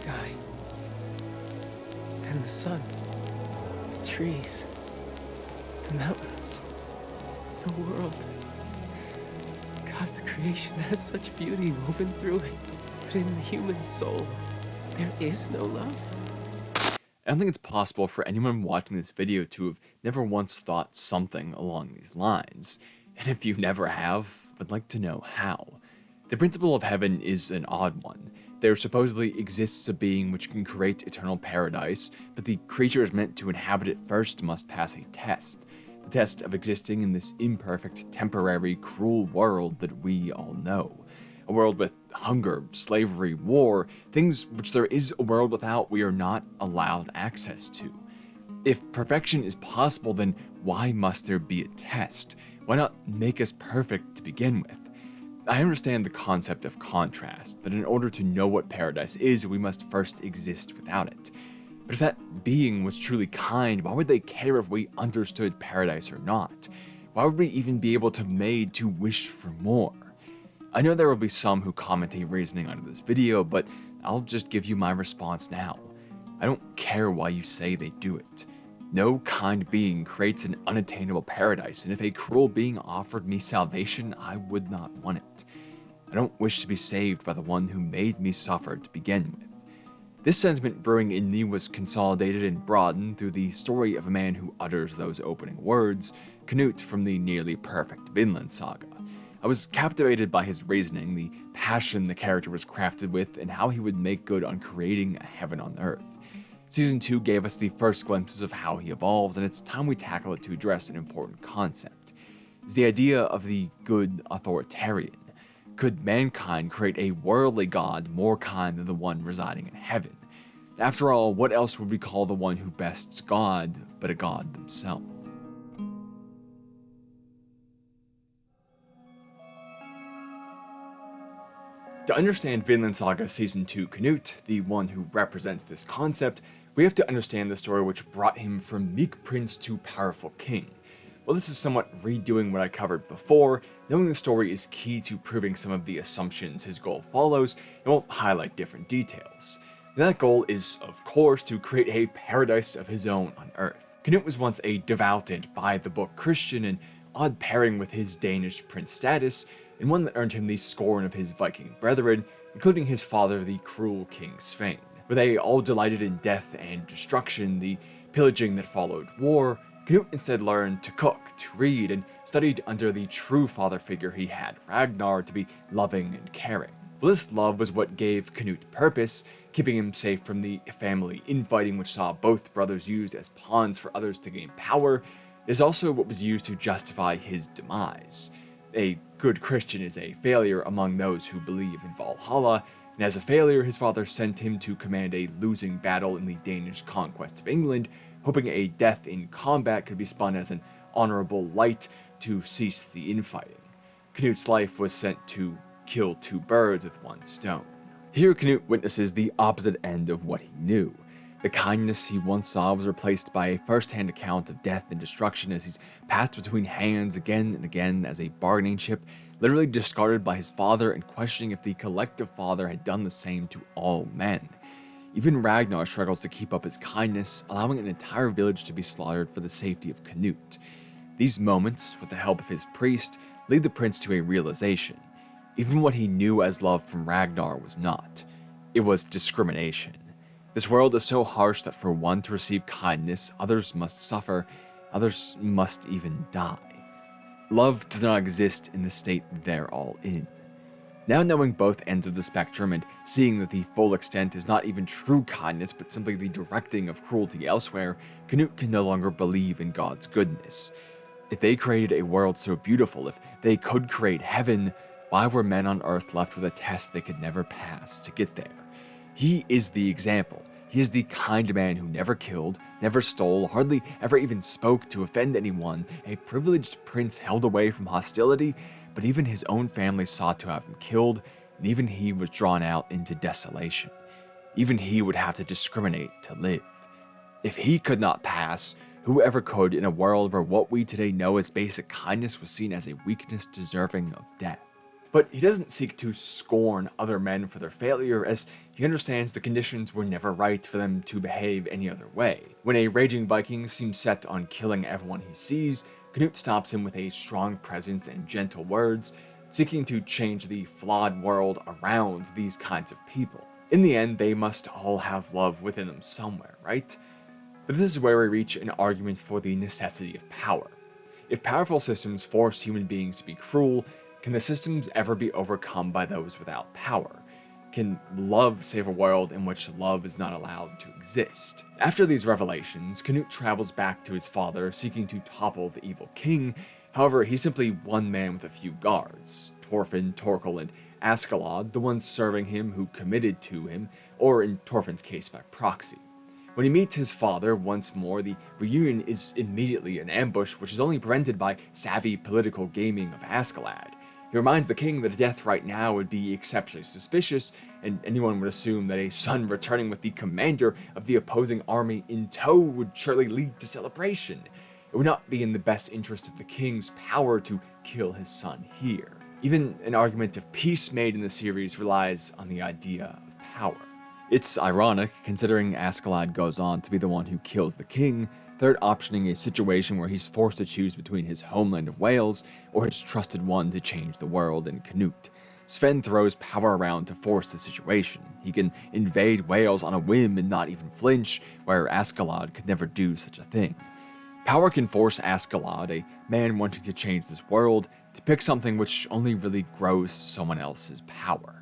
sky, and the sun, the trees, the mountains, the world. God's creation has such beauty woven through it, but in the human soul, there is no love. I don't think it's possible for anyone watching this video to have never once thought something along these lines, and if you never have, I'd like to know how. The principle of heaven is an odd one. There supposedly exists a being which can create eternal paradise, but the creatures meant to inhabit it first must pass a test. The test of existing in this imperfect, temporary, cruel world that we all know. A world with hunger, slavery, war, things which there is a world without we are not allowed access to. If perfection is possible, then why must there be a test? Why not make us perfect to begin with? I understand the concept of contrast, that in order to know what paradise is, we must first exist without it. But if that being was truly kind, why would they care if we understood paradise or not? Why would we even be able to wish for more? I know there will be some who comment a reasoning under this video, but I'll just give you my response now. I don't care why you say they do it. No kind being creates an unattainable paradise, and if a cruel being offered me salvation, I would not want it. I don't wish to be saved by the one who made me suffer to begin with. This sentiment brewing in me was consolidated and broadened through the story of a man who utters those opening words, Canute from the nearly perfect Vinland Saga. I was captivated by his reasoning, the passion the character was crafted with, and how he would make good on creating a heaven on earth. Season 2 gave us the first glimpses of how he evolves, and it's time we tackle it to address an important concept. It's the idea of the good authoritarian. Could mankind create a worldly god more kind than the one residing in heaven? After all, what else would we call the one who bests God but a god themselves? To understand Vinland Saga Season 2 Canute, the one who represents this concept, we have to understand the story which brought him from meek prince to powerful king. While this is somewhat redoing what I covered before, knowing the story is key to proving some of the assumptions his goal follows, and will highlight different details. That goal is, of course, to create a paradise of his own on Earth. Canute was once a devoted, by-the-book Christian, an odd pairing with his Danish prince status, and one that earned him the scorn of his Viking brethren, including his father, the cruel King Sweyn. Where they all delighted in death and destruction, the pillaging that followed war, Canute instead learned to cook, to read, and studied under the true father figure he had, Ragnar, to be loving and caring. Well, this love was what gave Canute purpose, keeping him safe from the family infighting which saw both brothers used as pawns for others to gain power. It is also what was used to justify his demise. A good Christian is a failure among those who believe in Valhalla, and as a failure, his father sent him to command a losing battle in the Danish conquest of England, hoping a death in combat could be spun as an honorable light to cease the infighting. Canute's life was sent to kill two birds with one stone. Here Canute witnesses the opposite end of what he knew. The kindness he once saw was replaced by a first-hand account of death and destruction as he's passed between hands again and again as a bargaining chip, literally discarded by his father and questioning if the collective father had done the same to all men. Even Ragnar struggles to keep up his kindness, allowing an entire village to be slaughtered for the safety of Canute. These moments, with the help of his priest, lead the prince to a realization. Even what he knew as love from Ragnar was not. It was discrimination. This world is so harsh that for one to receive kindness, others must suffer, others must even die. Love does not exist in the state they're all in. Now knowing both ends of the spectrum and seeing that the full extent is not even true kindness but simply the directing of cruelty elsewhere, Canute can no longer believe in God's goodness. If they created a world so beautiful, if they could create heaven, why were men on earth left with a test they could never pass to get there? He is the example. He is the kind man who never killed, never stole, hardly ever even spoke to offend anyone, a privileged prince held away from hostility, but even his own family sought to have him killed, and even he was drawn out into desolation. Even he would have to discriminate to live. If he could not pass, whoever could in a world where what we today know as basic kindness was seen as a weakness deserving of death. But he doesn't seek to scorn other men for their failure, as he understands the conditions were never right for them to behave any other way. When a raging Viking seems set on killing everyone he sees, Canute stops him with a strong presence and gentle words, seeking to change the flawed world around these kinds of people. In the end, they must all have love within them somewhere, right? But this is where we reach an argument for the necessity of power. If powerful systems force human beings to be cruel, can the systems ever be overcome by those without power? Can love save a world in which love is not allowed to exist? After these revelations, Canute travels back to his father, seeking to topple the evil king. However, he's simply one man with a few guards, Thorfinn, Torkel, and Askeladd, the ones serving him who committed to him, or in Thorfinn's case by proxy. When he meets his father once more, the reunion is immediately an ambush, which is only prevented by savvy political gaming of Askeladd. He reminds the king that a death right now would be exceptionally suspicious, and anyone would assume that a son returning with the commander of the opposing army in tow would surely lead to celebration. It would not be in the best interest of the king's power to kill his son here. Even an argument of peace made in the series relies on the idea of power. It's ironic, considering Askeladd goes on to be the one who kills the king, third optioning a situation where he's forced to choose between his homeland of Wales or his trusted one to change the world in Canute. Sweyn throws power around to force the situation. He can invade Wales on a whim and not even flinch, where Askeladd could never do such a thing. Power can force Askeladd, a man wanting to change this world, to pick something which only really grows someone else's power.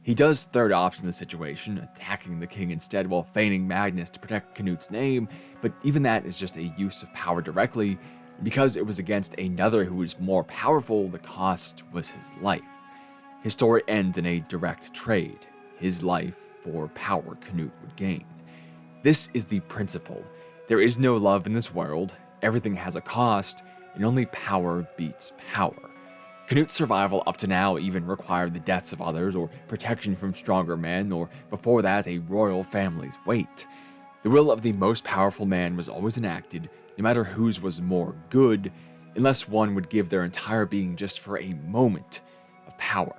He does third option the situation, attacking the king instead while feigning madness to protect Canute's name, but even that is just a use of power directly. Because it was against another who was more powerful, the cost was his life. His story ends in a direct trade, his life for power Canute would gain. This is the principle. There is no love in this world, everything has a cost, and only power beats power. Canute's survival up to now even required the deaths of others or protection from stronger men, or before that a royal family's weight. The will of the most powerful man was always enacted, no matter whose was more good, unless one would give their entire being just for a moment of power.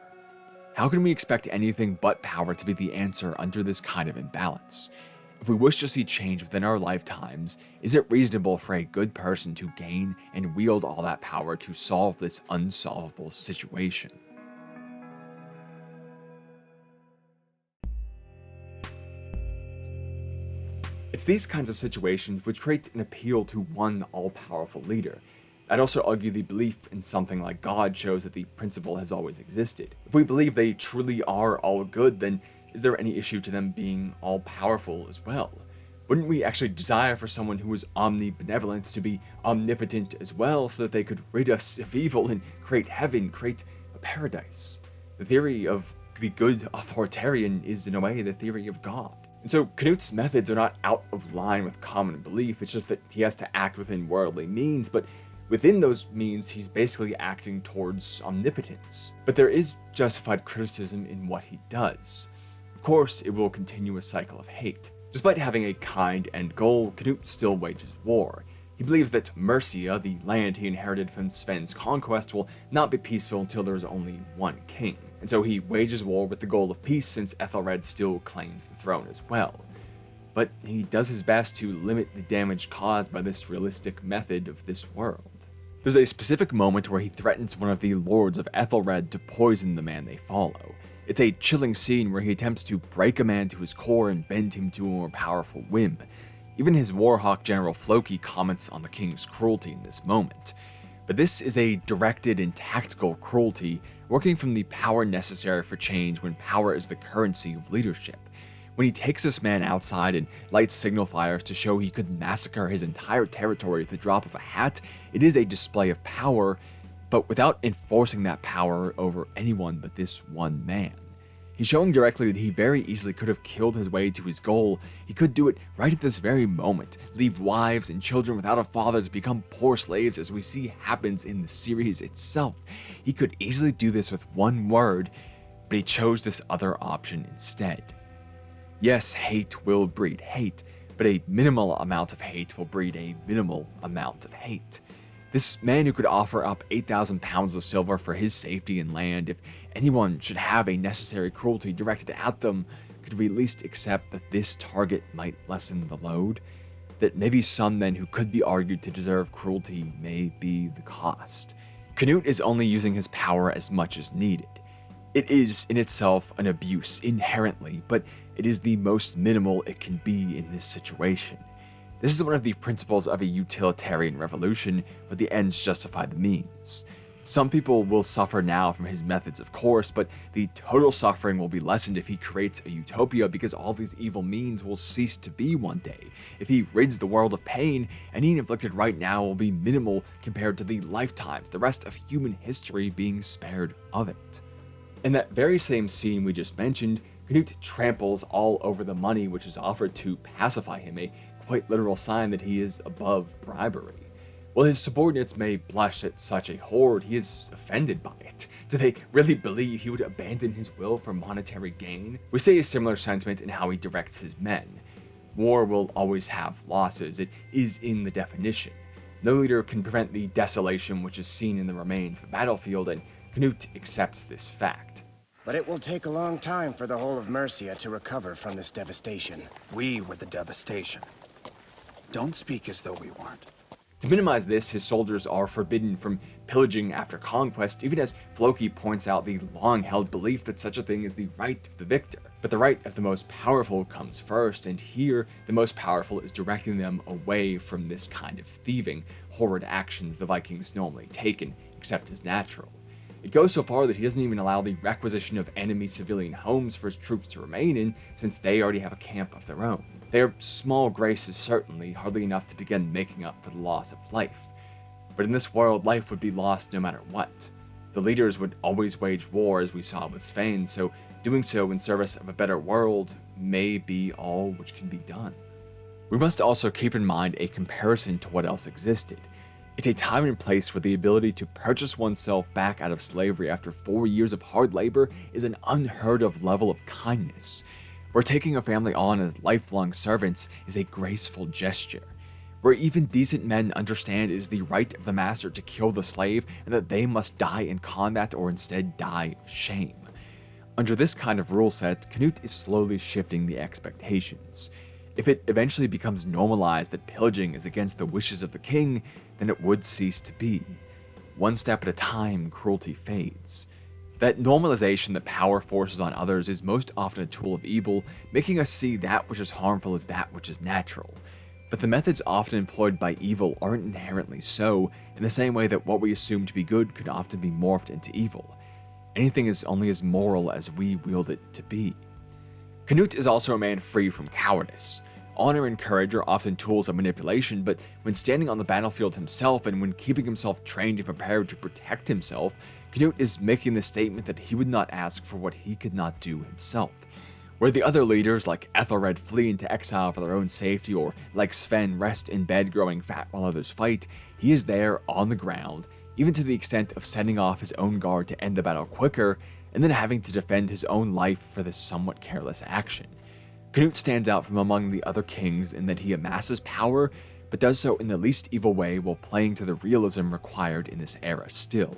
How can we expect anything but power to be the answer under this kind of imbalance? If we wish to see change within our lifetimes, is it reasonable for a good person to gain and wield all that power to solve this unsolvable situation? It's these kinds of situations which create an appeal to one all-powerful leader. I'd also argue the belief in something like God shows that the principle has always existed. If we believe they truly are all good, then is there any issue to them being all-powerful as well? Wouldn't we actually desire for someone who is omnibenevolent to be omnipotent as well, so that they could rid us of evil and create heaven, create a paradise? The theory of the good authoritarian is, in a way, the theory of God. And so Canute's methods are not out of line with common belief, it's just that he has to act within worldly means, but within those means, he's basically acting towards omnipotence. But there is justified criticism in what he does. Of course, it will continue a cycle of hate. Despite having a kind end goal, Canute still wages war. He believes that Mercia, the land he inherited from Sven's conquest, will not be peaceful until there is only one king. And so he wages war with the goal of peace, since Ethelred still claims the throne as well. But he does his best to limit the damage caused by this realistic method of this world. There's a specific moment where he threatens one of the lords of Ethelred to poison the man they follow. It's a chilling scene where he attempts to break a man to his core and bend him to a more powerful whim. Even his warhawk General Floki comments on the king's cruelty in this moment. But this is a directed and tactical cruelty, working from the power necessary for change when power is the currency of leadership. When he takes this man outside and lights signal fires to show he could massacre his entire territory at the drop of a hat, it is a display of power, but without enforcing that power over anyone but this one man. He's showing directly that he very easily could have killed his way to his goal. He could do it right at this very moment, leave wives and children without a father to become poor slaves, as we see happens in the series itself. He could easily do this with one word, but he chose this other option instead. Yes, hate will breed hate, but a minimal amount of hate will breed a minimal amount of hate. This man who could offer up 8,000 pounds of silver for his safety and land if anyone should have a necessary cruelty directed at them, could we at least accept that this target might lessen the load? That maybe some men who could be argued to deserve cruelty may be the cost. Canute is only using his power as much as needed. It is in itself an abuse inherently, but it is the most minimal it can be in this situation. This is one of the principles of a utilitarian revolution, where the ends justify the means. Some people will suffer now from his methods, of course, but the total suffering will be lessened if he creates a utopia, because all these evil means will cease to be one day. If he rids the world of pain, any inflicted right now will be minimal compared to the lifetimes, the rest of human history being spared of it. In that very same scene we just mentioned, Canute tramples all over the money which is offered to pacify him, a quite literal sign that he is above bribery. While his subordinates may blush at such a hoard, he is offended by it. Do they really believe he would abandon his will for monetary gain? We see a similar sentiment in how he directs his men. War will always have losses, it is in the definition. No leader can prevent the desolation which is seen in the remains of a battlefield, and Canute accepts this fact. But it will take a long time for the whole of Mercia to recover from this devastation. We were the devastation. Don't speak as though we weren't. To minimize this, his soldiers are forbidden from pillaging after conquest, even as Floki points out the long-held belief that such a thing is the right of the victor. But the right of the most powerful comes first, and here, the most powerful is directing them away from this kind of thieving, horrid actions the Vikings normally take and accept as natural. It goes so far that he doesn't even allow the requisition of enemy civilian homes for his troops to remain in, since they already have a camp of their own. They are small graces, certainly, hardly enough to begin making up for the loss of life. But in this world, life would be lost no matter what. The leaders would always wage war, as we saw with Sweyn, so doing so in service of a better world may be all which can be done. We must also keep in mind a comparison to what else existed. It's a time and place where the ability to purchase oneself back out of slavery after 4 years of hard labor is an unheard of level of kindness, where taking a family on as lifelong servants is a graceful gesture, where even decent men understand it is the right of the master to kill the slave and that they must die in combat or instead die of shame. Under this kind of rule set, Canute is slowly shifting the expectations. If it eventually becomes normalized that pillaging is against the wishes of the king, then it would cease to be. One step at a time, cruelty fades. That normalization that power forces on others is most often a tool of evil, making us see that which is harmful as that which is natural. But the methods often employed by evil aren't inherently so, in the same way that what we assume to be good could often be morphed into evil. Anything is only as moral as we wield it to be. Canute is also a man free from cowardice. Honor and courage are often tools of manipulation, but when standing on the battlefield himself and when keeping himself trained and prepared to protect himself, Canute is making the statement that he would not ask for what he could not do himself. Where the other leaders like Ethelred flee into exile for their own safety, or like Sweyn rest in bed growing fat while others fight, he is there on the ground, even to the extent of sending off his own guard to end the battle quicker, and then having to defend his own life for this somewhat careless action. Canute stands out from among the other kings in that he amasses power, but does so in the least evil way while playing to the realism required in this era still.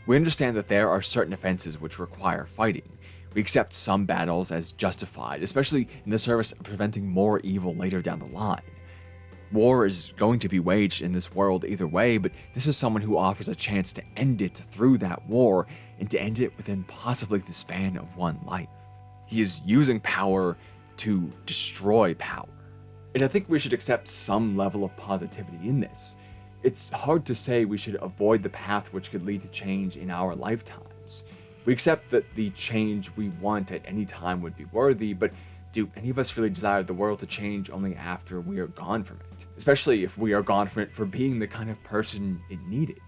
We understand that there are certain offenses which require fighting. We accept some battles as justified, especially in the service of preventing more evil later down the line. War is going to be waged in this world either way, but this is someone who offers a chance to end it through that war, and to end it within possibly the span of one life. He is using power to destroy power. And I think we should accept some level of positivity in this. It's hard to say we should avoid the path which could lead to change in our lifetimes. We accept that the change we want at any time would be worthy, but do any of us really desire the world to change only after we are gone from it? Especially if we are gone from it for being the kind of person it needed.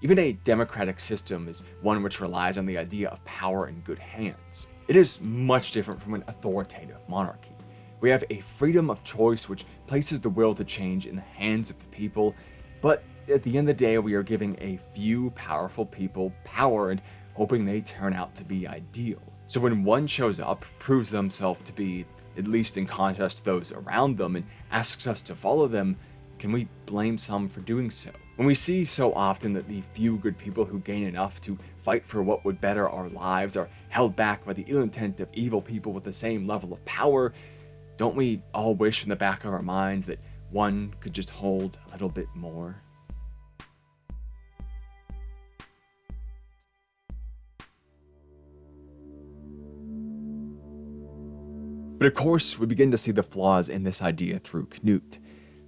Even a democratic system is one which relies on the idea of power in good hands. It is much different from an authoritative monarchy. We have a freedom of choice which places the will to change in the hands of the people, but at the end of the day, we are giving a few powerful people power and hoping they turn out to be ideal. So when one shows up, proves themselves to be, at least in contrast to those around them, and asks us to follow them, can we blame some for doing so? When we see so often that the few good people who gain enough to fight for what would better our lives are held back by the ill intent of evil people with the same level of power, don't we all wish in the back of our minds that one could just hold a little bit more? But of course, we begin to see the flaws in this idea through Canute.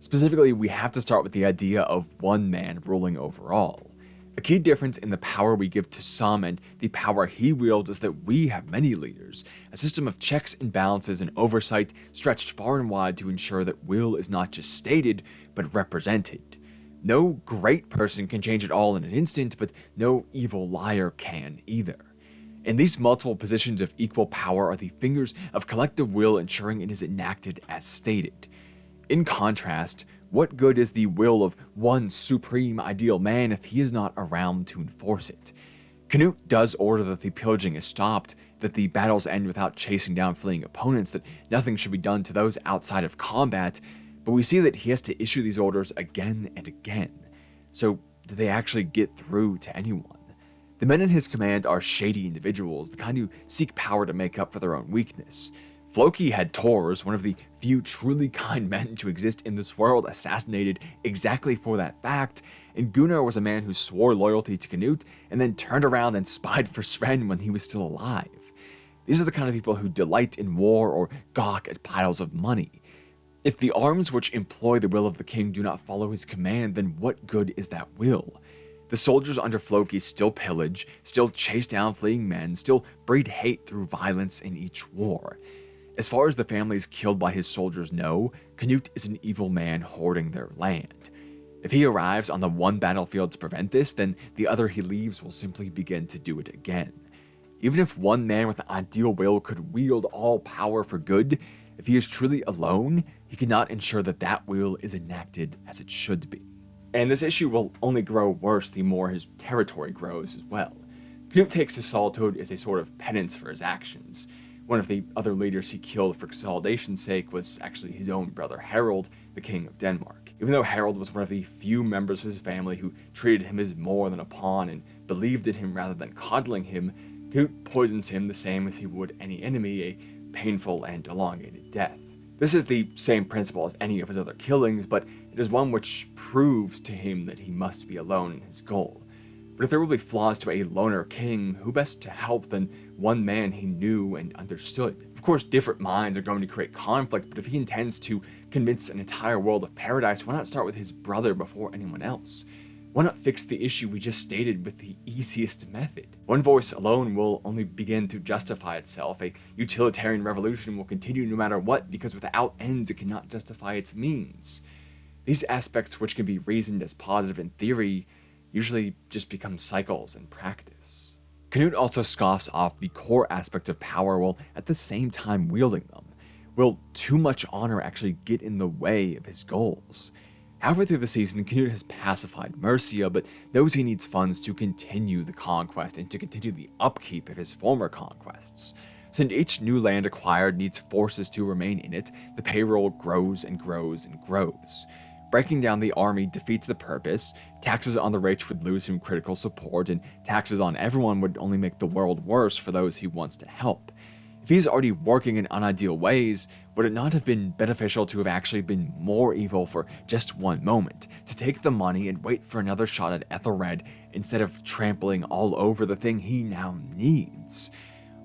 Specifically, we have to start with the idea of one man ruling over all. A key difference in the power we give to some and the power he wields is that we have many leaders, a system of checks and balances and oversight stretched far and wide to ensure that will is not just stated, but represented. No great person can change it all in an instant, but no evil liar can either. And these multiple positions of equal power are the fingers of collective will ensuring it is enacted as stated. In contrast, what good is the will of one supreme ideal man if he is not around to enforce it? Canute does order that the pillaging is stopped, that the battles end without chasing down fleeing opponents, that nothing should be done to those outside of combat, but we see that he has to issue these orders again and again. So, do they actually get through to anyone? The men in his command are shady individuals, the kind who seek power to make up for their own weakness. Floki had Tors, one of the few truly kind men to exist in this world, assassinated exactly for that fact, and Gunnar was a man who swore loyalty to Canute and then turned around and spied for Sweyn when he was still alive. These are the kind of people who delight in war or gawk at piles of money. If the arms which employ the will of the king do not follow his command, then what good is that will? The soldiers under Floki still pillage, still chase down fleeing men, still breed hate through violence in each war. As far as the families killed by his soldiers know, Canute is an evil man hoarding their land. If he arrives on the one battlefield to prevent this, then the other he leaves will simply begin to do it again. Even if one man with an ideal will could wield all power for good, if he is truly alone, he cannot ensure that that will is enacted as it should be. And this issue will only grow worse the more his territory grows as well. Canute takes his solitude as a sort of penance for his actions. One of the other leaders he killed for consolidation's sake was actually his own brother Harold, the king of Denmark. Even though Harold was one of the few members of his family who treated him as more than a pawn and believed in him rather than coddling him, Canute poisons him the same as he would any enemy, a painful and elongated death. This is the same principle as any of his other killings, but it is one which proves to him that he must be alone in his goal. But if there will be flaws to a loner king, who best to help than one man he knew and understood? Of course, different minds are going to create conflict, but if he intends to convince an entire world of paradise, why not start with his brother before anyone else? Why not fix the issue we just stated with the easiest method? One voice alone will only begin to justify itself. A utilitarian revolution will continue no matter what, because without ends it cannot justify its means. These aspects, which can be reasoned as positive in theory, usually just become cycles in practice. Canute also scoffs off the core aspects of power while at the same time wielding them. Will too much honor actually get in the way of his goals? Halfway through the season, Canute has pacified Mercia, but knows he needs funds to continue the conquest and to continue the upkeep of his former conquests. Since each new land acquired needs forces to remain in it, the payroll grows and grows and grows. Breaking down the army defeats the purpose, taxes on the rich would lose him critical support, and taxes on everyone would only make the world worse for those he wants to help. If he's already working in unideal ways, would it not have been beneficial to have actually been more evil for just one moment, to take the money and wait for another shot at Ethelred instead of trampling all over the thing he now needs?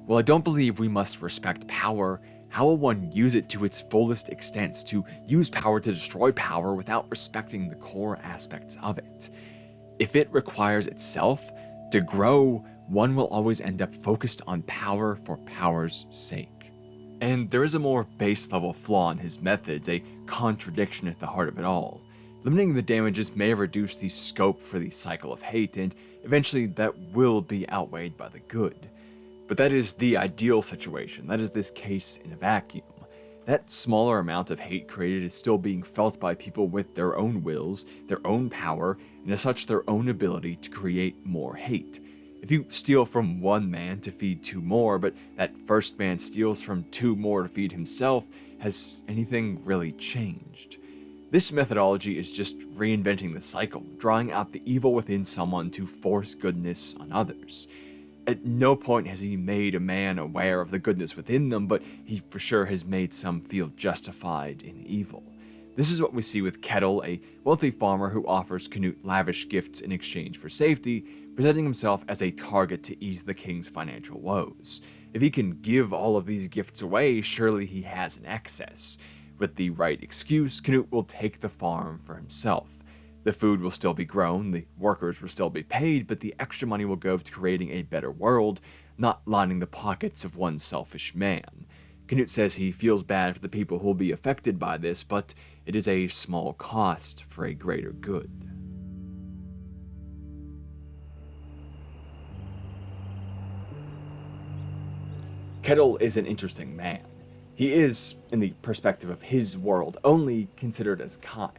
Well, I don't believe we must respect power. How will one use it to its fullest extent, to use power to destroy power without respecting the core aspects of it? If it requires itself to grow, one will always end up focused on power for power's sake. And there is a more base level flaw in his methods, a contradiction at the heart of it all. Limiting the damages may reduce the scope for the cycle of hate, and eventually that will be outweighed by the good. But that is the ideal situation. That is this case in a vacuum. That smaller amount of hate created is still being felt by people with their own wills, their own power, and as such their own ability to create more hate. If you steal from one man to feed two more, but that first man steals from two more to feed himself, has anything really changed? This methodology is just reinventing the cycle, drawing out the evil within someone to force goodness on others. At no point has he made a man aware of the goodness within them, but he for sure has made some feel justified in evil. This is what we see with Ketil, a wealthy farmer who offers Canute lavish gifts in exchange for safety, presenting himself as a target to ease the king's financial woes. If he can give all of these gifts away, surely he has an excess. With the right excuse, Canute will take the farm for himself. The food will still be grown, the workers will still be paid, but the extra money will go to creating a better world, not lining the pockets of one selfish man. Canute says he feels bad for the people who will be affected by this, but it is a small cost for a greater good. Ketil is an interesting man. He is, in the perspective of his world, only considered as kind.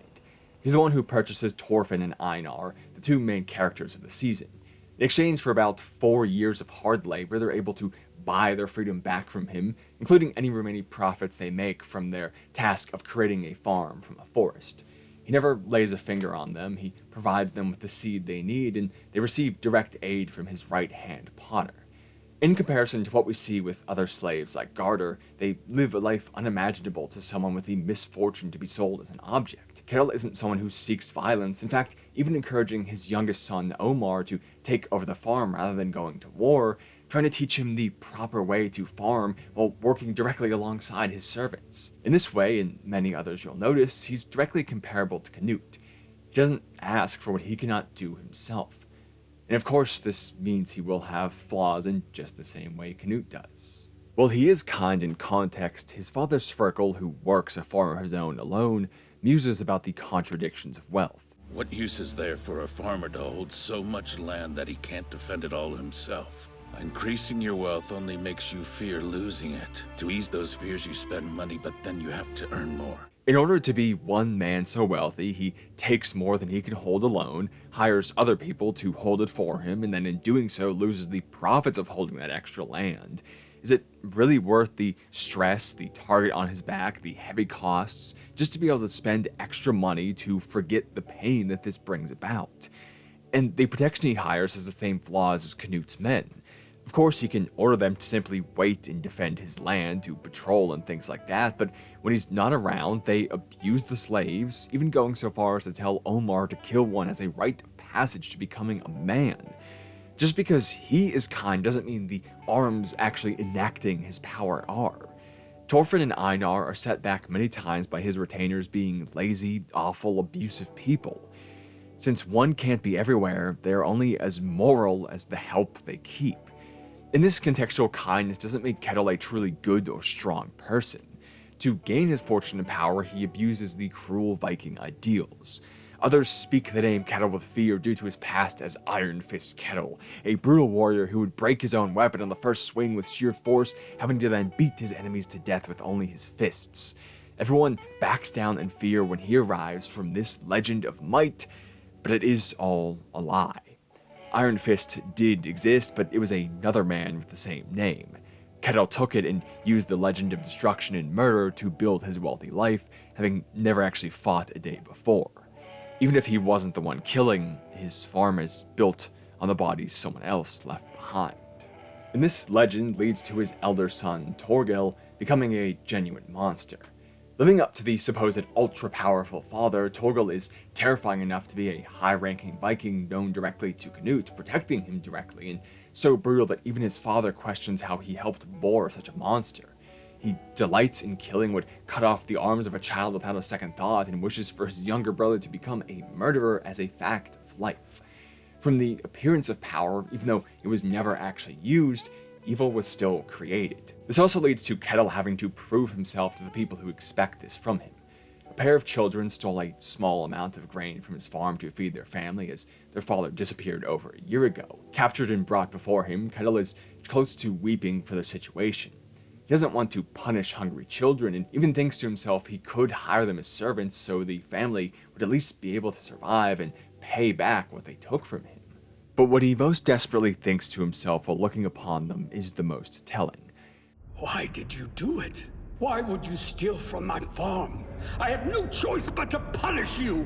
He's the one who purchases Thorfinn and Einar, the two main characters of the season. In exchange for about 4 years of hard labor, they're able to buy their freedom back from him, including any remaining profits they make from their task of creating a farm from a forest. He never lays a finger on them, he provides them with the seed they need, and they receive direct aid from his right-hand potter. In comparison to what we see with other slaves like Garter, they live a life unimaginable to someone with the misfortune to be sold as an object. Ketil isn't someone who seeks violence, in fact, even encouraging his youngest son, Omar, to take over the farm rather than going to war, trying to teach him the proper way to farm while working directly alongside his servants. In this way, and many others you'll notice, he's directly comparable to Canute. He doesn't ask for what he cannot do himself. And of course, this means he will have flaws in just the same way Canute does. While he is kind in context, his father Sverkel, who works a farm of his own alone, muses about the contradictions of wealth. What use is there for a farmer to hold so much land that he can't defend it all himself? Increasing your wealth only makes you fear losing it. To ease those fears, you spend money, but then you have to earn more. In order to be one man so wealthy, he takes more than he can hold alone, hires other people to hold it for him, and then in doing so loses the profits of holding that extra land. Is it really worth the stress, the target on his back, the heavy costs, just to be able to spend extra money to forget the pain that this brings about? And the protection he hires has the same flaws as Canute's men. Of course, he can order them to simply wait and defend his land, to patrol and things like that, but when he's not around, they abuse the slaves, even going so far as to tell Omar to kill one as a rite of passage to becoming a man. Just because he is kind doesn't mean the arms actually enacting his power are. Thorfinn and Einar are set back many times by his retainers being lazy, awful, abusive people. Since one can't be everywhere, they're only as moral as the help they keep. And this contextual kindness doesn't make Ketil a truly good or strong person. To gain his fortune and power, he abuses the cruel Viking ideals. Others speak the name Ketil with fear due to his past as Iron Fist Ketil, a brutal warrior who would break his own weapon on the first swing with sheer force, having to then beat his enemies to death with only his fists. Everyone backs down in fear when he arrives from this legend of might, but it is all a lie. Iron Fist did exist, but it was another man with the same name. Ketil took it and used the legend of destruction and murder to build his wealthy life, having never actually fought a day before. Even if he wasn't the one killing, his farm is built on the bodies someone else left behind. And this legend leads to his elder son, Thorgil, becoming a genuine monster. Living up to the supposed ultra-powerful father, Thorgil is terrifying enough to be a high-ranking Viking known directly to Canute, protecting him directly, and so brutal that even his father questions how he helped bore such a monster. He delights in killing, would cut off the arms of a child without a second thought, and wishes for his younger brother to become a murderer as a fact of life. From the appearance of power, even though it was never actually used, evil was still created. This also leads to Ketil having to prove himself to the people who expect this from him. A pair of children stole a small amount of grain from his farm to feed their family as their father disappeared over a year ago. Captured and brought before him, Ketil is close to weeping for their situation. He doesn't want to punish hungry children, and even thinks to himself he could hire them as servants so the family would at least be able to survive and pay back what they took from him. But what he most desperately thinks to himself while looking upon them is the most telling. Why did you do it? Why would you steal from my farm? I have no choice but to punish you!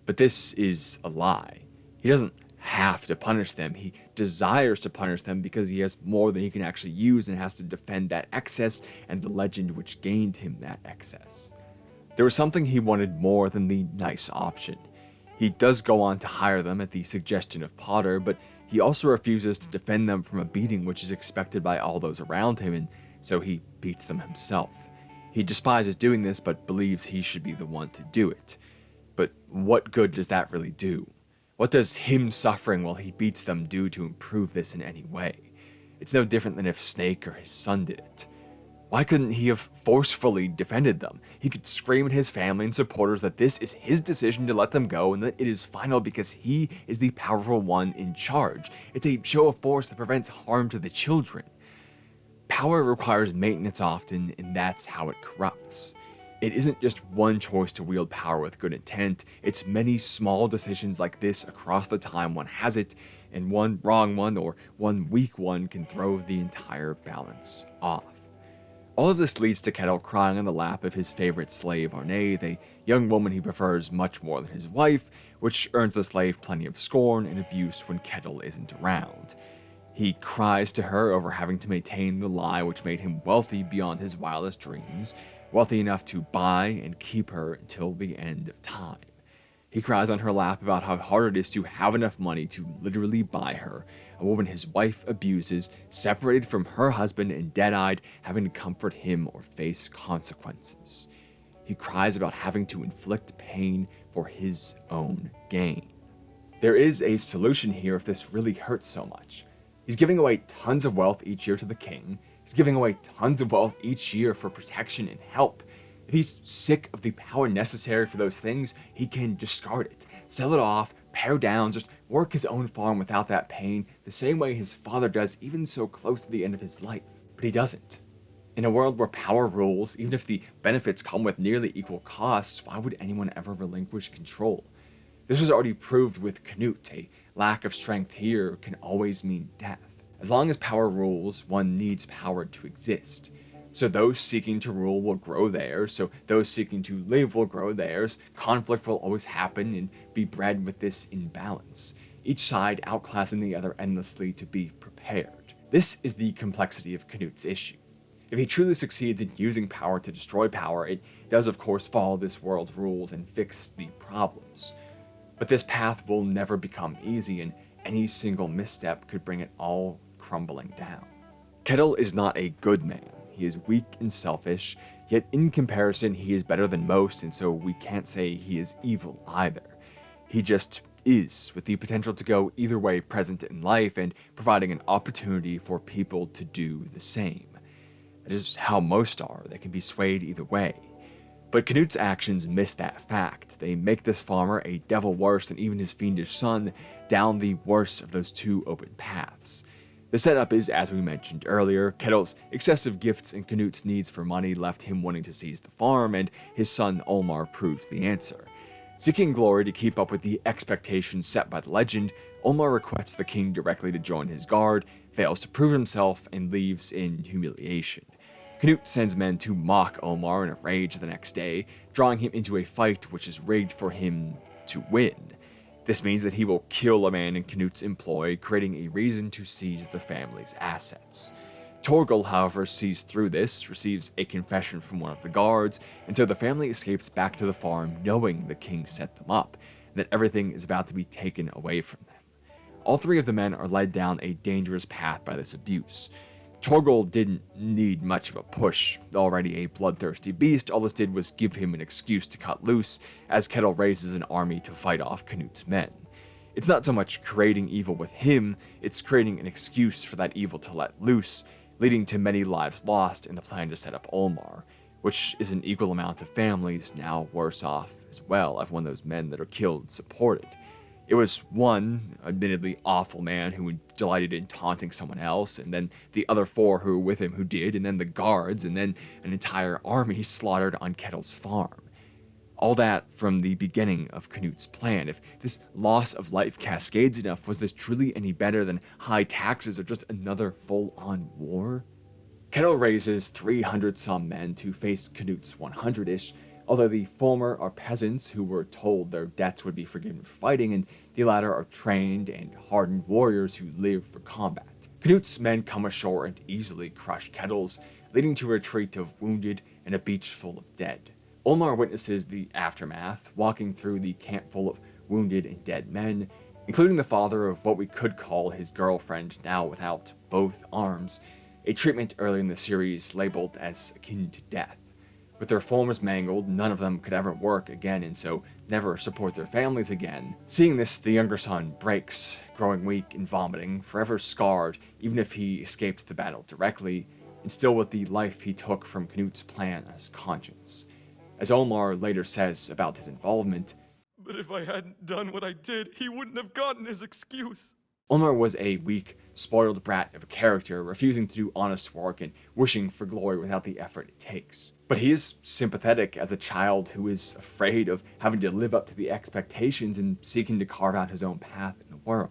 But this is a lie. He doesn't have to punish them. He desires to punish them because he has more than he can actually use and has to defend that excess and the legend which gained him that excess. There was something he wanted more than the nice option. He does go on to hire them at the suggestion of Potter, but he also refuses to defend them from a beating which is expected by all those around him, and so he beats them himself. He despises doing this, but believes he should be the one to do it. But what good does that really do? What does him suffering while he beats them do to improve this in any way? It's no different than if Snake or his son did it. Why couldn't he have forcefully defended them? He could scream at his family and supporters that this is his decision to let them go and that it is final because he is the powerful one in charge. It's a show of force that prevents harm to the children. Power requires maintenance often, and that's how it corrupts. It isn't just one choice to wield power with good intent, it's many small decisions like this across the time one has it, and one wrong one or one weak one can throw the entire balance off. All of this leads to Ketil crying on the lap of his favorite slave Arne, the young woman he prefers much more than his wife, which earns the slave plenty of scorn and abuse when Ketil isn't around. He cries to her over having to maintain the lie which made him wealthy beyond his wildest dreams, wealthy enough to buy and keep her until the end of time. He cries on her lap about how hard it is to have enough money to literally buy her, a woman his wife abuses, separated from her husband and dead-eyed, having to comfort him or face consequences. He cries about having to inflict pain for his own gain. There is a solution here if this really hurts so much. He's giving away tons of wealth each year to the king. He's giving away tons of wealth each year for protection and help. If he's sick of the power necessary for those things, he can discard it, sell it off, pare down, just work his own farm without that pain, the same way his father does even so close to the end of his life. But he doesn't. In a world where power rules, even if the benefits come with nearly equal costs, why would anyone ever relinquish control? This was already proved with Canute. A lack of strength here can always mean death. As long as power rules, one needs power to exist. So those seeking to rule will grow theirs, so those seeking to live will grow theirs. Conflict will always happen and be bred with this imbalance, each side outclassing the other endlessly to be prepared. This is the complexity of Canute's issue. If he truly succeeds in using power to destroy power, it does of course follow this world's rules and fix the problems. But this path will never become easy, and any single misstep could bring it all crumbling down. Ketil is not a good man. He is weak and selfish, yet in comparison he is better than most, and so we can't say he is evil either. He just is, with the potential to go either way present in life and providing an opportunity for people to do the same. That is how most are, they can be swayed either way. But Canute's actions miss that fact. They make this farmer a devil worse than even his fiendish son, down the worst of those two open paths. The setup is, as we mentioned earlier, Ketil's excessive gifts and Canute's needs for money left him wanting to seize the farm, and his son Olmar proves the answer. Seeking glory to keep up with the expectations set by the legend, Olmar requests the king directly to join his guard, fails to prove himself, and leaves in humiliation. Canute sends men to mock Olmar in a rage the next day, drawing him into a fight which is rigged for him to win. This means that he will kill a man in Canute's employ, creating a reason to seize the family's assets. Torgal, however, sees through this, receives a confession from one of the guards, and so the family escapes back to the farm knowing the king set them up, and that everything is about to be taken away from them. All three of the men are led down a dangerous path by this abuse. Torgal didn't need much of a push. Already a bloodthirsty beast, all this did was give him an excuse to cut loose, as Ketil raises an army to fight off Canute's men. It's not so much creating evil with him, it's creating an excuse for that evil to let loose, leading to many lives lost in the plan to set up Olmar, which is an equal amount of families now worse off as well, as one of those men that are killed supported. It was one, admittedly awful man who delighted in taunting someone else, and then the other four who were with him who did, and then the guards, and then an entire army slaughtered on Ketil's farm. All that from the beginning of Canute's plan. If this loss of life cascades enough, was this truly any better than high taxes or just another full-on war? Ketil raises 300-some men to face Canute's 100-ish, although the former are peasants who were told their debts would be forgiven for fighting, and the latter are trained and hardened warriors who live for combat. Canute's men come ashore and easily crush Ketil's, leading to a retreat of wounded and a beach full of dead. Olmar witnesses the aftermath, walking through the camp full of wounded and dead men, including the father of what we could call his girlfriend now without both arms, a treatment early in the series labeled as akin to death. With their forms mangled, none of them could ever work again and so never support their families again. Seeing this, the younger son breaks, growing weak and vomiting, forever scarred even if he escaped the battle directly, and still with the life he took from Canute's plan as conscience. As Olmar later says about his involvement, "But if I hadn't done what I did, he wouldn't have gotten his excuse." Olmar was a weak, spoiled brat of a character, refusing to do honest work and wishing for glory without the effort it takes. But he is sympathetic as a child who is afraid of having to live up to the expectations and seeking to carve out his own path in the world.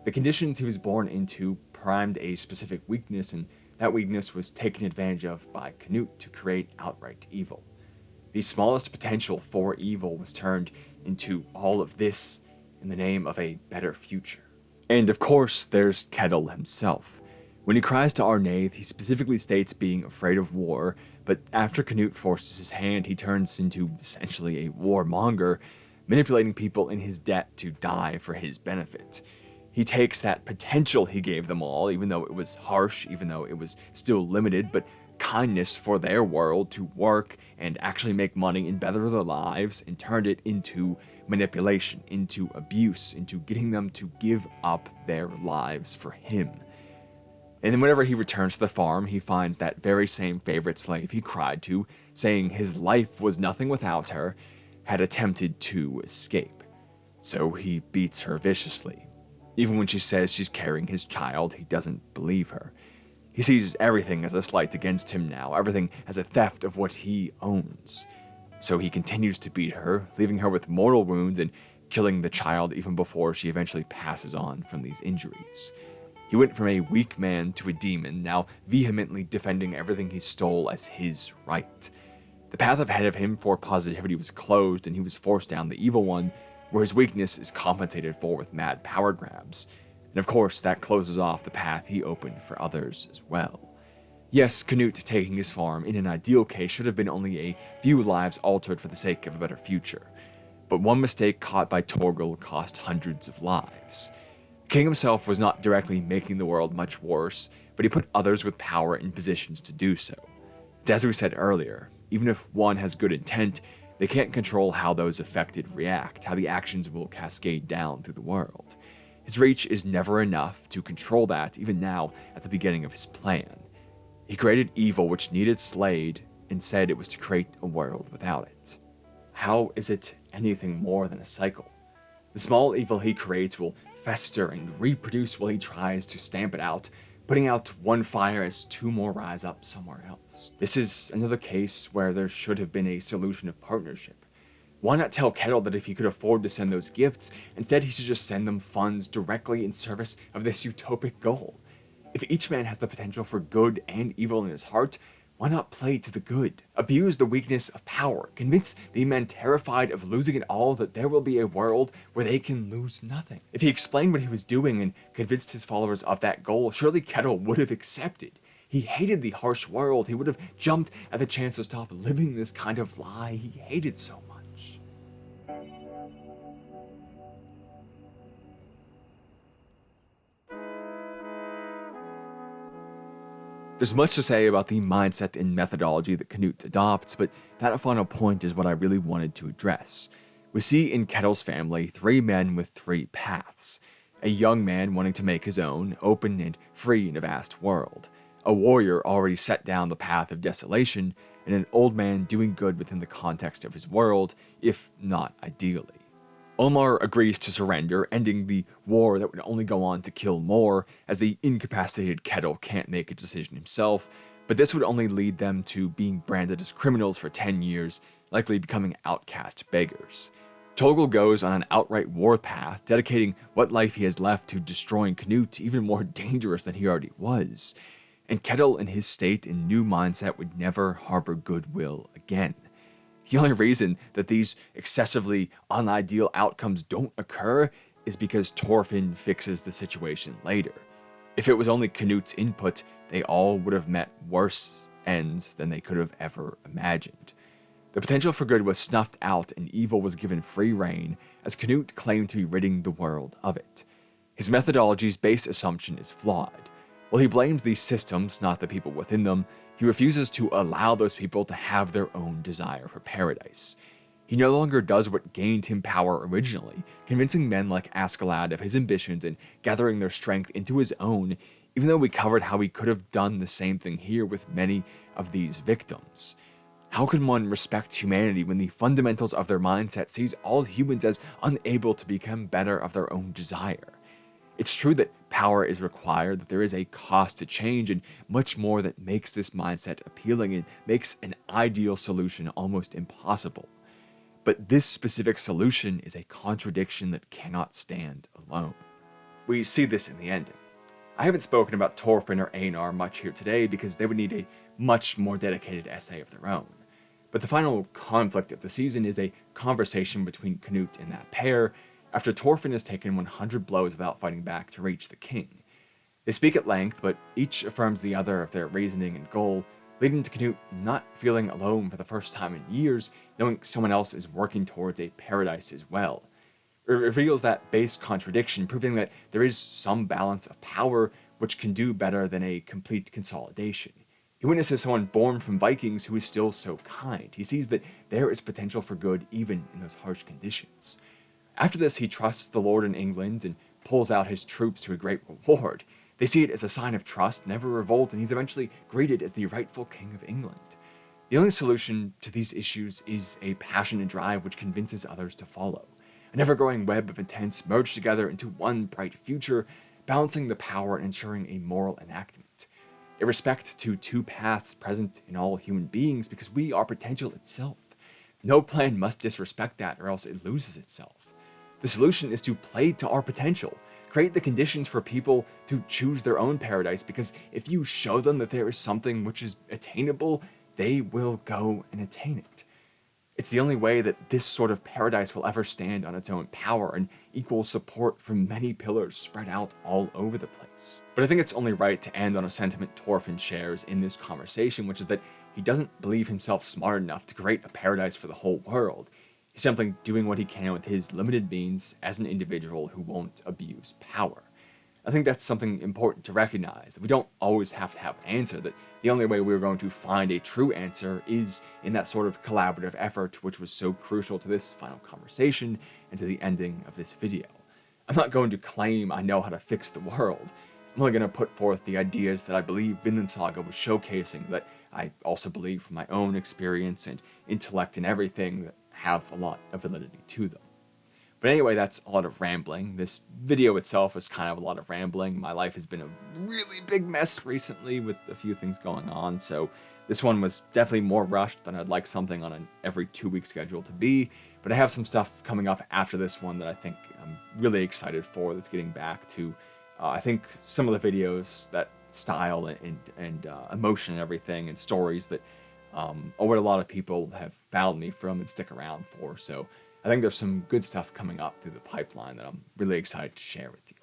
The conditions he was born into primed a specific weakness, and that weakness was taken advantage of by Canute to create outright evil. The smallest potential for evil was turned into all of this in the name of a better future. And of course, there's Ketil himself. When he cries to Arnaith, he specifically states being afraid of war, but after Canute forces his hand, he turns into essentially a warmonger, manipulating people in his debt to die for his benefit. He takes that potential he gave them all, even though it was harsh, even though it was still limited, but kindness for their world to work and actually make money and better their lives, and turned it into manipulation, into abuse, into getting them to give up their lives for him. And then whenever he returns to the farm, he finds that very same favorite slave he cried to, saying his life was nothing without her, had attempted to escape. So he beats her viciously. Even when she says she's carrying his child, he doesn't believe her. He sees everything as a slight against him now, everything as a theft of what he owns. So he continues to beat her, leaving her with mortal wounds and killing the child even before she eventually passes on from these injuries. He went from a weak man to a demon, now vehemently defending everything he stole as his right. The path ahead of him for positivity was closed, and he was forced down the evil one, where his weakness is compensated for with mad power grabs. And of course, that closes off the path he opened for others as well. Yes, Canute taking his farm in an ideal case should have been only a few lives altered for the sake of a better future. But one mistake caught by Torgal cost hundreds of lives. The king himself was not directly making the world much worse, but he put others with power in positions to do so. As we said earlier, even if one has good intent, they can't control how those affected react, how the actions will cascade down through the world. His reach is never enough to control that, even now at the beginning of his plan. He created evil which needed slayed, and said it was to create a world without it. How is it anything more than a cycle? The small evil he creates will fester and reproduce while he tries to stamp it out, putting out one fire as two more rise up somewhere else. This is another case where there should have been a solution of partnership. Why not tell Ketil that if he could afford to send those gifts, instead he should just send them funds directly in service of this utopic goal? If each man has the potential for good and evil in his heart, why not play to the good? Abuse the weakness of power. Convince the men terrified of losing it all that there will be a world where they can lose nothing. If he explained what he was doing and convinced his followers of that goal, surely Ketil would have accepted. He hated the harsh world. He would have jumped at the chance to stop living this kind of lie he hated so much. There's much to say about the mindset and methodology that Canute adopts, but that final point is what I really wanted to address. We see in Ketil's family 3 men with 3 paths. A young man wanting to make his own, open and free in a vast world. A warrior already set down the path of desolation, and an old man doing good within the context of his world, if not ideally. Olmar agrees to surrender, ending the war that would only go on to kill more, as the incapacitated Ketil can't make a decision himself, but this would only lead them to being branded as criminals for 10 years, likely becoming outcast beggars. Torgal goes on an outright war path, dedicating what life he has left to destroying Canute, even more dangerous than he already was. and Ketil in his state and new mindset would never harbor goodwill again. The only reason that these excessively unideal outcomes don't occur is because Thorfinn fixes the situation later. If it was only Canute's input, they all would have met worse ends than they could have ever imagined. The potential for good was snuffed out and evil was given free rein, as Canute claimed to be ridding the world of it. His methodology's base assumption is flawed. While he blames these systems, not the people within them, he refuses to allow those people to have their own desire for paradise. He no longer does what gained him power originally, convincing men like Askeladd of his ambitions and gathering their strength into his own, even though we covered how he could have done the same thing here with many of these victims. How can one respect humanity when the fundamentals of their mindset sees all humans as unable to become better of their own desire? It's true that power is required, that there is a cost to change, and much more that makes this mindset appealing and makes an ideal solution almost impossible. But this specific solution is a contradiction that cannot stand alone. We see this in the ending. I haven't spoken about Thorfinn or Einar much here today because they would need a much more dedicated essay of their own. But the final conflict of the season is a conversation between Canute and that pair, after Thorfinn has taken 100 blows without fighting back to reach the king. They speak at length, but each affirms the other of their reasoning and goal, leading to Canute not feeling alone for the first time in years, knowing someone else is working towards a paradise as well. It reveals that base contradiction, proving that there is some balance of power which can do better than a complete consolidation. He witnesses someone born from Vikings who is still so kind. He sees that there is potential for good even in those harsh conditions. After this, he trusts the Lord in England and pulls out his troops to a great reward. They see it as a sign of trust, never revolt, and he's eventually greeted as the rightful king of England. The only solution to these issues is a passion and drive which convinces others to follow. An ever-growing web of intents merged together into one bright future, balancing the power and ensuring a moral enactment. A respect to two paths present in all human beings because we are potential itself. No plan must disrespect that or else it loses itself. The solution is to play to our potential, create the conditions for people to choose their own paradise, because if you show them that there is something which is attainable, they will go and attain it. It's the only way that this sort of paradise will ever stand on its own power and equal support from many pillars spread out all over the place. But I think it's only right to end on a sentiment Thorfinn shares in this conversation, which is that he doesn't believe himself smart enough to create a paradise for the whole world. He's simply doing what he can with his limited means as an individual who won't abuse power. I think that's something important to recognize, that we don't always have to have an answer, that the only way we're going to find a true answer is in that sort of collaborative effort which was so crucial to this final conversation and to the ending of this video. I'm not going to claim I know how to fix the world. I'm only going to put forth the ideas that I believe Vinland Saga was showcasing, that I also believe from my own experience and intellect and everything that have a lot of validity to them. But anyway, that's a lot of rambling. This video itself is kind of a lot of rambling. My life has been a really big mess recently with a few things going on, so this one was definitely more rushed than I'd like something on an every 2-week schedule to be, but I have some stuff coming up after this one that I think I'm really excited for, that's getting back to, I think, some of the videos, that style and emotion and everything, and stories that are what a lot of people have found me from and stick around for. So I think there's some good stuff coming up through the pipeline that I'm really excited to share with you.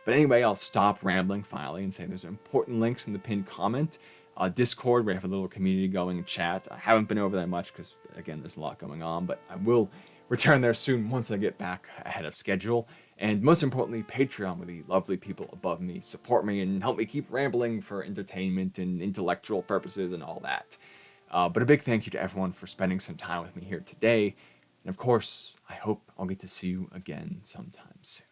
But anyway, I'll stop rambling finally and say there's important links in the pinned comment. Discord, we have a little community going and chat. I haven't been over there much because, again, there's a lot going on, but I will return there soon once I get back ahead of schedule. And most importantly, Patreon, where the lovely people above me support me and help me keep rambling for entertainment and intellectual purposes and all that. But a big thank you to everyone for spending some time with me here today. And of course, I hope I'll get to see you again sometime soon.